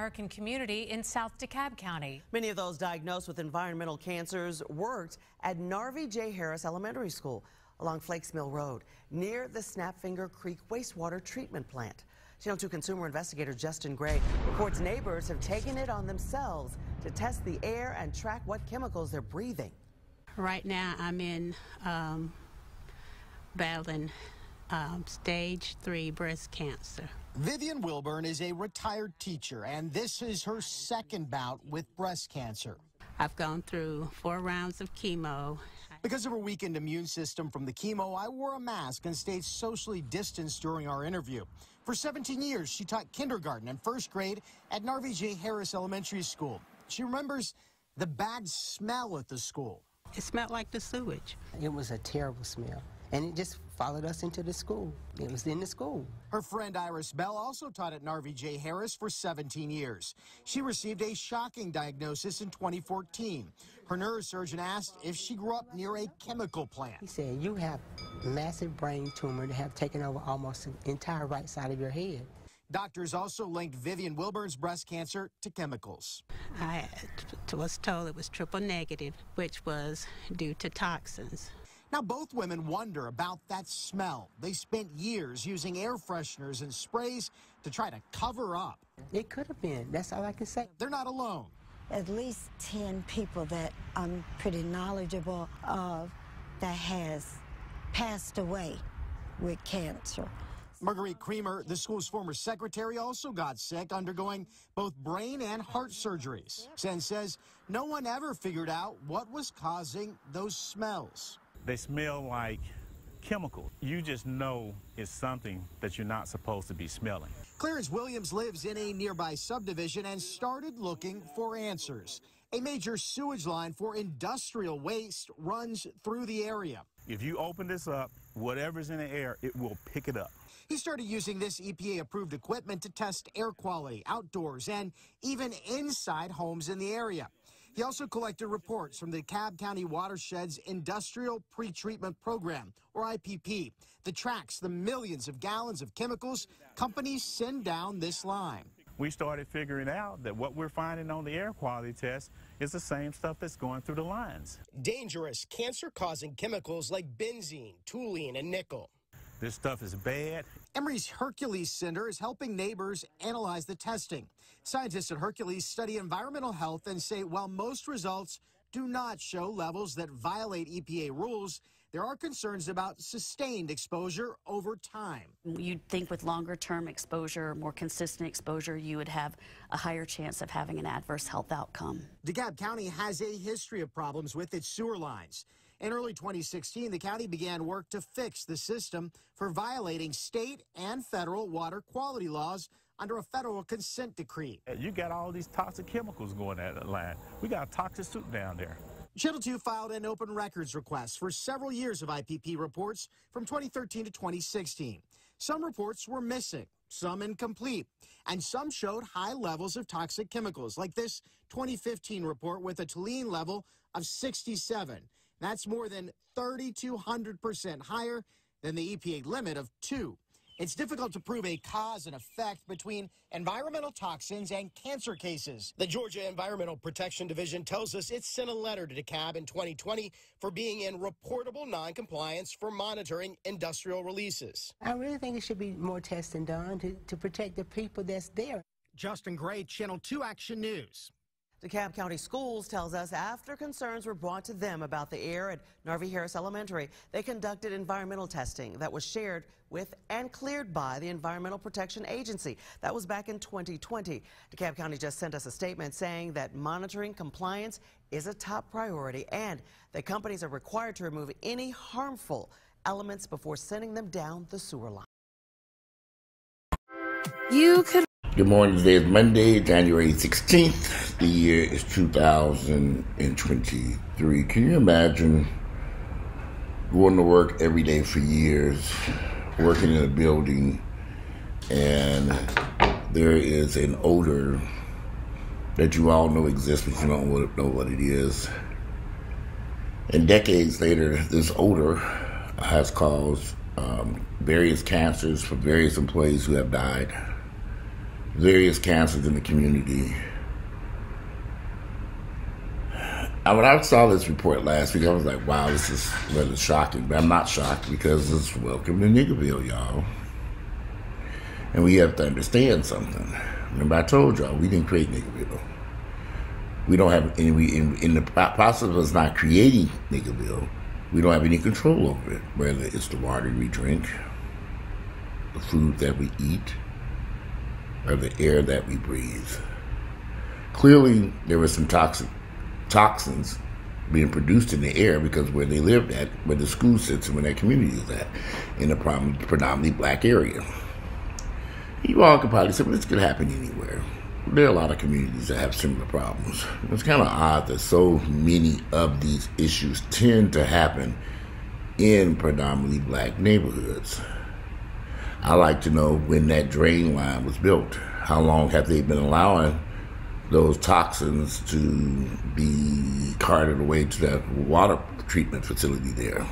American community in South DeKalb County. Many of those diagnosed with environmental cancers worked at Narvie J Elementary School along Flakes Mill Road near the Snapfinger Creek Wastewater Treatment Plant. Channel 2 consumer investigator Justin Gray reports neighbors have taken it on themselves to test the air and track what chemicals they're breathing. Right now I'm in battling stage 3 breast cancer. Vivian Wilburn is a retired teacher, and this is her second bout with breast cancer. I've gone through 4 rounds of chemo. Because of her weakened immune system from the chemo, I wore a mask and stayed socially distanced during our interview. For 17 years, she taught kindergarten and first grade at Narvie J Elementary School. She remembers the bad smell at the school. It smelled like the sewage. It was a terrible smell, and it just followed us into the school. It was in the school. Her friend Iris Bell also taught at Narvie J Harris for 17 years. She received a shocking diagnosis in 2014. Her neurosurgeon asked if she grew up near a chemical plant. He said, you have massive brain tumor that have taken over almost the entire right side of your head. Doctors also linked Vivian Wilburn's breast cancer to chemicals. I was told it was triple negative, which was due to toxins. Now, both women wonder about that smell. They spent years using air fresheners and sprays to try to cover up. It could have been. That's all I can say. They're not alone. At least 10 people that I'm pretty knowledgeable of that has passed away with cancer. Marguerite Creamer, the school's former secretary, also got sick, undergoing both brain and heart surgeries, and says no one ever figured out what was causing those smells. They smell like chemicals. You just know it's something that you're not supposed to be smelling. Clarence Williams lives in a nearby subdivision and started looking for answers. A major sewage line for industrial waste runs through the area. If you open this up, whatever's in the air, it will pick it up. He started using this EPA-approved equipment to test air quality outdoors and even inside homes in the area. He also collected reports from the DeKalb County Watershed's Industrial Pretreatment Program, or IPP, that tracks the millions of gallons of chemicals companies send down this line. We started figuring out that what we're finding on the air quality test is the same stuff that's going through the lines. Dangerous, cancer-causing chemicals like benzene, toluene, and nickel. This stuff is bad. Emory's Hercules Center is helping neighbors analyze the testing. Scientists at Hercules study environmental health and say while most results do not show levels that violate EPA rules, there are concerns about sustained exposure over time. You'd think with longer-term exposure, more consistent exposure, you would have a higher chance of having an adverse health outcome. DeKalb County has a history of problems with its sewer lines. In early 2016, the county began work to fix the system for violating state and federal water quality laws under a federal consent decree. You got all these toxic chemicals going at that line. We got a toxic soup down there. Channel 2 filed an open records request for several years of IPP reports from 2013 to 2016. Some reports were missing, some incomplete, and some showed high levels of toxic chemicals, like this 2015 report with a toluene level of 67. That's more than 3,200% higher than the EPA limit of 2. It's difficult to prove a cause and effect between environmental toxins and cancer cases. The Georgia Environmental Protection Division tells us it sent a letter to DeKalb in 2020 for being in reportable noncompliance for monitoring industrial releases. I really think it should be more testing done to protect the people that's there. Justin Gray, Channel 2 Action News. DeKalb County Schools tells us after concerns were brought to them about the air at Narvie Harris Elementary, they conducted environmental testing that was shared with and cleared by the Environmental Protection Agency. That was back in 2020. DeKalb County just sent us a statement saying that monitoring compliance is a top priority and that companies are required to remove any harmful elements before sending them down the sewer line. Good morning. Today is Monday, January 16th. The year is 2023. Can you imagine going to work every day for years, working in a building, and there is an odor that you all know exists, but you don't know what it is. And decades later, this odor has caused various cancers for various employees who have died. various cancers in the community. When I saw this report last week, I was like, wow, this is rather shocking. But I'm not shocked because it's welcome to Niggerville, y'all. And we have to understand something. Remember, I told y'all, we didn't create Niggerville. We don't have any, in the process of us not creating Niggerville, we don't have any control over it, whether it's the water we drink, the food that we eat, or the air that we breathe. Clearly, there were some toxins being produced in the air because where they lived at, where the school sits and where that community is at, in a predominantly black area. You all could probably say, well, this could happen anywhere. There are a lot of communities that have similar problems. It's kind of odd that so many of these issues tend to happen in predominantly black neighborhoods. I like to know when that drain line was built. How long have they been allowing those toxins to be carted away to that water treatment facility there?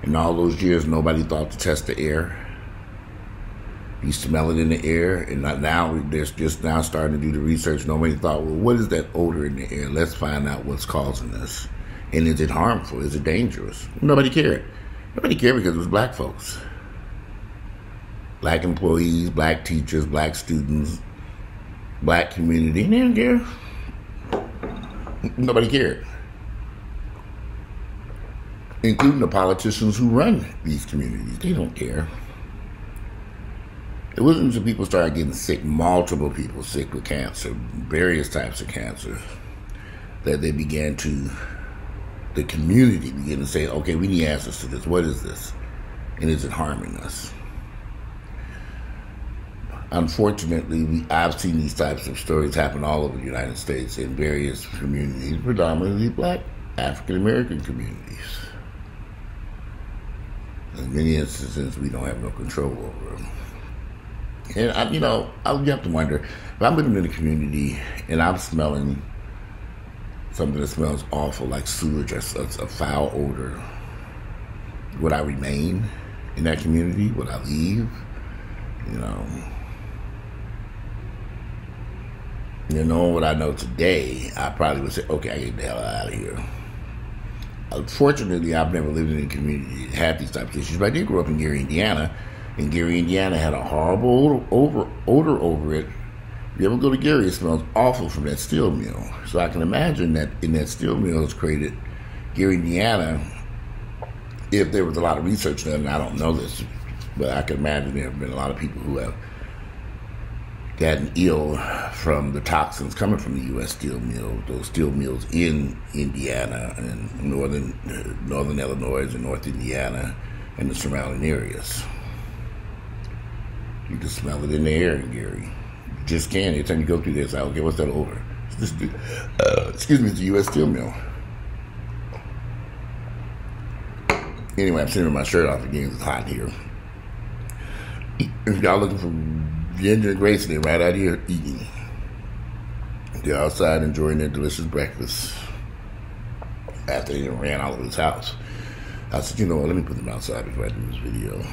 In all those years, nobody thought to test the air. You smell it in the air, and now they're just now starting to do the research. Nobody thought, well, what is that odor in the air? Let's find out what's causing this. And is it harmful? Is it dangerous? Nobody cared. Nobody cared because it was black folks. Black employees, black teachers, black students, black community. They didn't care. Nobody cared. Including the politicians who run these communities. They don't care. It wasn't until people started getting sick, multiple people sick with cancer, various types of cancer, that the community began to say, okay, we need answers to this. What is this? And is it harming us? Unfortunately, I've seen these types of stories happen all over the United States in various communities, predominantly black African-American communities. In many instances, we don't have no control over them. And, you have to wonder, if I'm living in a community and I'm smelling something that smells awful, like sewage or a foul odor, would I remain in that community? Would I leave? Knowing what I know today, I probably would say, okay, I get the hell out of here. Unfortunately, I've never lived in a community that had these types of issues, but I did grow up in Gary, Indiana. And Gary, Indiana had a horrible odor over it. If you ever go to Gary, it smells awful from that steel mill. So I can imagine that in that steel mill is created, Gary, Indiana, if there was a lot of research done, and I don't know this, but I can imagine there have been a lot of people who have gotten ill from the toxins coming from the U.S. steel mill, those steel mills in Indiana and northern Illinois and North Indiana and the surrounding areas. You can smell it in the air in Gary. You just can. Every time you go through there, it's like, okay, what's that odor? Excuse me, it's a U.S. steel mill. Anyway, I'm sitting with my shirt off again. It's hot here. If y'all looking for Ginger and Grace, they're right out here eating. They're outside enjoying their delicious breakfast after they ran all over this house. I said, you know what, let me put them outside before I do this video.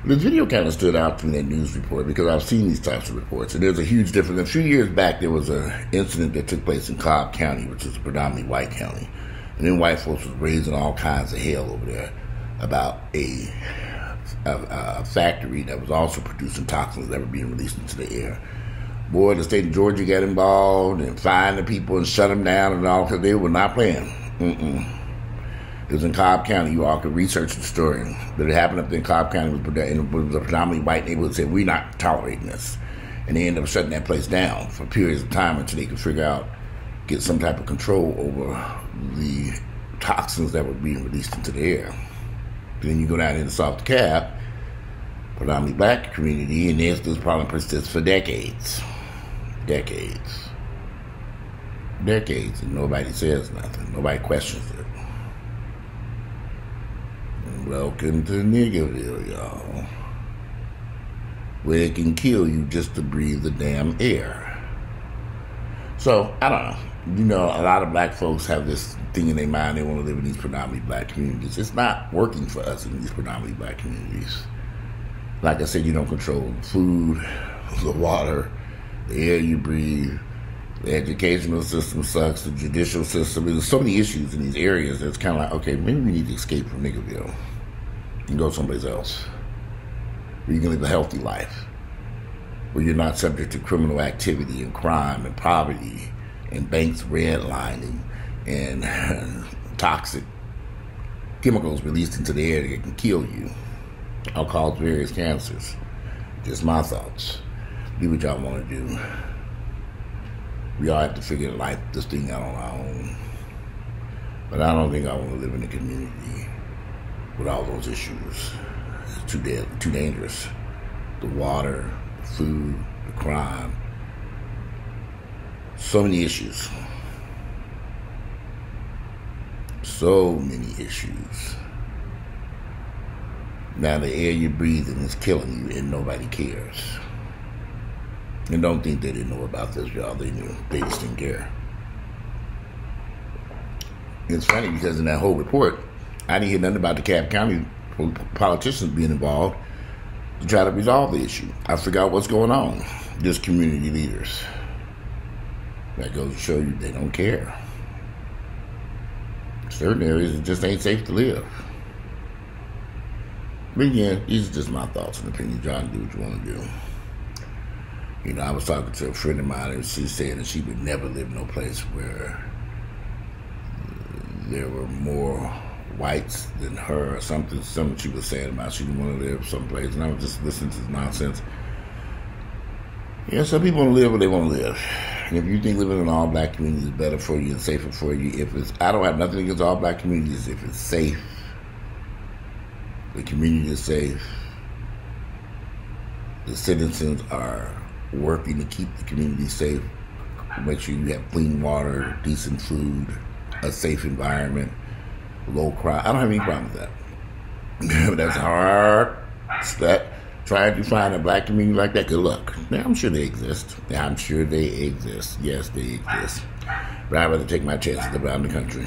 This video kind of stood out from that news report because I've seen these types of reports, and there's a huge difference. A few years back, there was an incident that took place in DeKalb County, which is a predominantly white county. And then white folks was raising all kinds of hell over there about a factory that was also producing toxins that were being released into the air. Boy, the state of Georgia got involved and fined the people and shut them down and all because they were not playing. It was in Cobb County. You all could research the story. But it happened up there in Cobb County. It was a predominantly white neighborhood that said, we're not tolerating this. And they ended up shutting that place down for periods of time until they could figure out, get some type of control over the toxins that were being released into the air. Then you go down into South DeKalb, predominantly black community, and this problem persists for decades. Decades, and nobody says nothing. Nobody questions it. Welcome to Niggerville, y'all, where it can kill you just to breathe the damn air. So, I don't know. You know, a lot of black folks have this thing in their mind, they want to live in these predominantly black communities. It's not working for us in these predominantly black communities. Like I said, you don't control food, the water, the air you breathe, the educational system sucks, the judicial system. There's so many issues in these areas that's kind of like, okay, maybe we need to escape from Niggerville and go someplace else where you can live a healthy life, where you're not subject to criminal activity and crime and poverty and banks redlining and toxic chemicals released into the air that can kill you or cause various cancers. Just my thoughts. Do what y'all want to do. We all have to figure this thing out on our own. But I don't think I want to live in a community with all those issues. It's too dangerous. The water, the food, the crime. So many issues. So many issues. Now the air you're breathing is killing you and nobody cares. And don't think they didn't know about this, y'all. They knew. They just didn't care. It's funny because in that whole report, I didn't hear nothing about DeKalb County politicians being involved to try to resolve the issue. I figure out what's going on. Just community leaders. That goes to show you they don't care. Certain areas it just ain't safe to live. But again, these are just my thoughts and opinions. Y'all do what you want to do. You know, I was talking to a friend of mine and she said that she would never live no place where there were more whites than her or something she was saying about she didn't want to live someplace. And I was just listening to this nonsense. Yeah, some people want to live where they want to live. And if you think living in an all-black community is better for you and safer for you, I don't have nothing against all-black communities if it's safe. The community is safe. The citizens are working to keep the community safe. Make sure you have clean water, decent food, a safe environment, low crime. I don't have any problem with that. That's hard. Trying to find a black community like that, good luck. Now, I'm sure they exist. I'm sure they exist. Yes, they exist. But I'd rather take my chances around the country,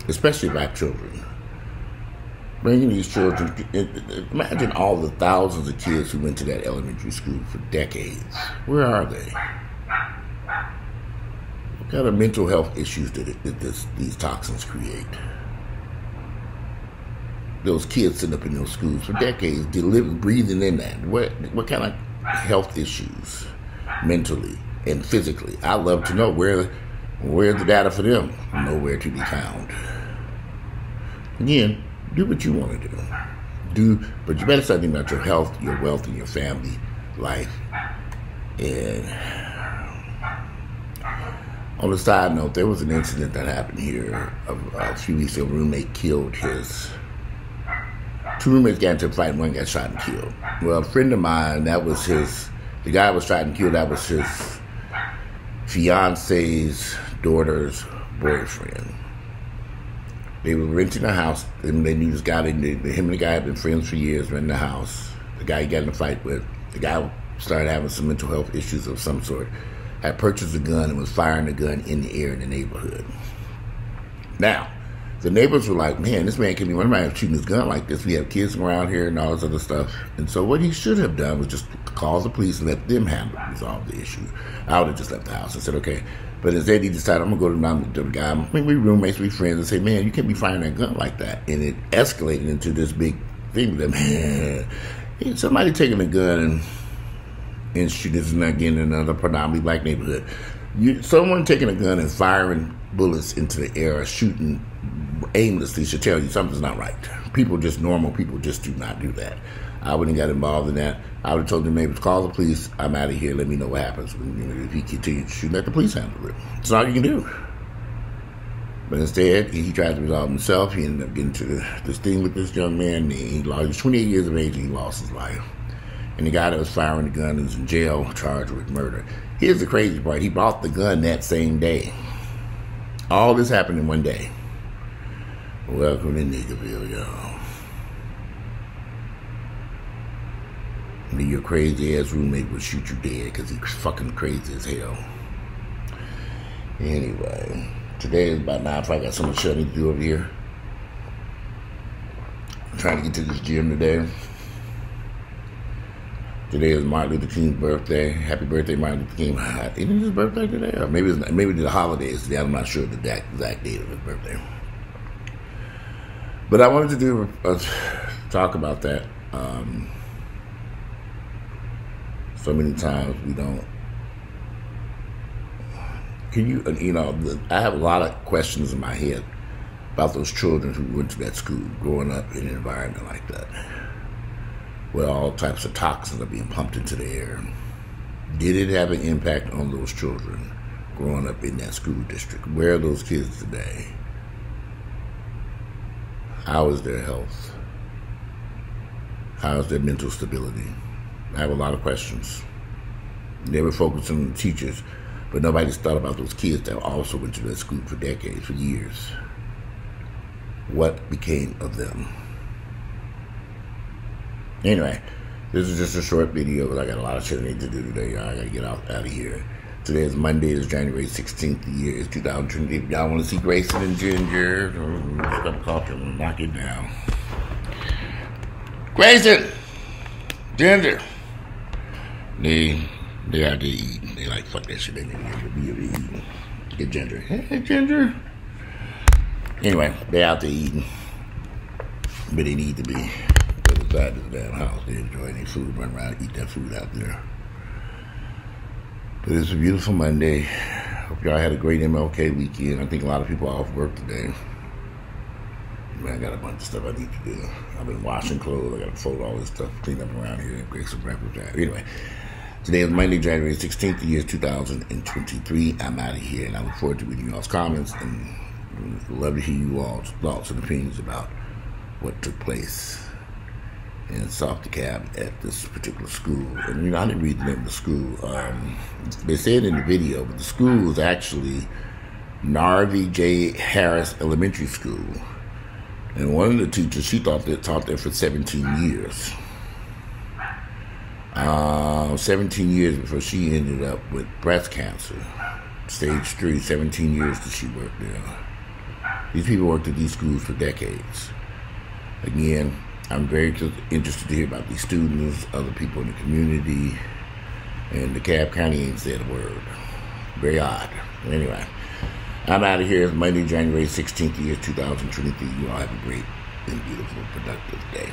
especially black children. Bringing these children, imagine all the thousands of kids who went to that elementary school for decades. Where are they? What kind of mental health issues did these toxins create? Those kids sitting up in those schools for decades, breathing in that. What kind of health issues, mentally and physically? I'd love to know where's the data for them. Nowhere to be found. Again, do what you want to do. But you better start thinking about your health, your wealth, and your family life. And on a side note, there was an incident that happened here a few weeks ago. A roommate killed his. Two roommates got into a fight and one got shot and killed. Well, a friend of mine, the guy who was shot and killed, that was his fiance's daughter's boyfriend. They were renting a house, and they knew this guy. Him and the guy had been friends for years, renting the house. The guy he got in a fight with, the guy started having some mental health issues of some sort, had purchased a gun and was firing the gun in the air in the neighborhood. Now, the neighbors were like, man, this man can't be running around shooting his gun like this. We have kids around here and all this other stuff. And so what he should have done was just call the police and let them resolve the issue. I would have just left the house and said, okay. But instead he decided, I'm going to go to the guy. I mean, we roommates, we friends, and say, man, you can't be firing that gun like that. And it escalated into this big thing that, man, somebody taking a gun and shooting, this is not getting in another predominantly black neighborhood. Someone taking a gun and firing bullets into the air or shooting aimlessly should tell you something's not right. Normal people just do not do that. I wouldn't have got involved in that. I would have told the neighbors, call the police, I'm out of here, let me know what happens. If he continues shooting, let the police handle it. That's all you can do. But instead, he tried to resolve himself. He ended up getting to this thing with this young man. He was 28 years of age and he lost his life. And the guy that was firing the gun is in jail, charged with murder. Here's the crazy part. He bought the gun that same day. All this happened in one day. Welcome to Niggerville, y'all. And your crazy ass roommate will shoot you dead because he's fucking crazy as hell. Anyway, today is about 9 o'clock. I got so much shit I need to do over here. I'm trying to get to this gym today. Today is Martin Luther King's birthday. Happy birthday, Martin Luther King. Isn't it his birthday today? Or maybe the holidays today. I'm not sure the exact date of his birthday. But I wanted to do talk about that. So many times we don't. I have a lot of questions in my head about those children who went to that school, growing up in an environment like that, where all types of toxins are being pumped into the air. Did it have an impact on those children growing up in that school district? Where are those kids today? How is their health? How is their mental stability? I have a lot of questions. They were focused on the teachers, but nobody's thought about those kids that also went to that school for decades, for years. What became of them? Anyway, this is just a short video because I got a lot of shit I need to do today, y'all. I gotta get out of here. Today is Monday, it's January 16th, the year is 2020. If y'all want to see Grayson and Ginger, stop coughing and knock it down. Grayson! Ginger! They out there eating. They like, fuck that shit, they need to be eating. Get Ginger. Hey, Ginger! Anyway, they out there eating. But they need to be outside this damn house. They enjoy their food, run around, eat that food out there. But it's a beautiful Monday. Hope y'all had a great MLK weekend. I think a lot of people are off work today. Man, I got a bunch of stuff I need to do. I've been washing clothes. I got to fold all this stuff, clean up around here, and break some breakfast out. Anyway, today is Monday, January 16th, the year is 2023. I'm out of here, and I look forward to reading y'all's comments, and I'd love to hear you all's thoughts and opinions about what took place in South DeKalb at this particular school. And I didn't read the name of the school. They said in the video, but the school is actually Narvie J. Harris Elementary School. And one of the teachers, she taught there for 17 years. 17 years before she ended up with breast cancer. Stage 3, 17 years that she worked there. These people worked at these schools for decades. Again, I'm very interested to hear about these students, other people in the community, and DeKalb County ain't said a word. Very odd. Anyway, I'm out of here. It's Monday, January 16th, the year 2023. You all have a great and beautiful, productive day.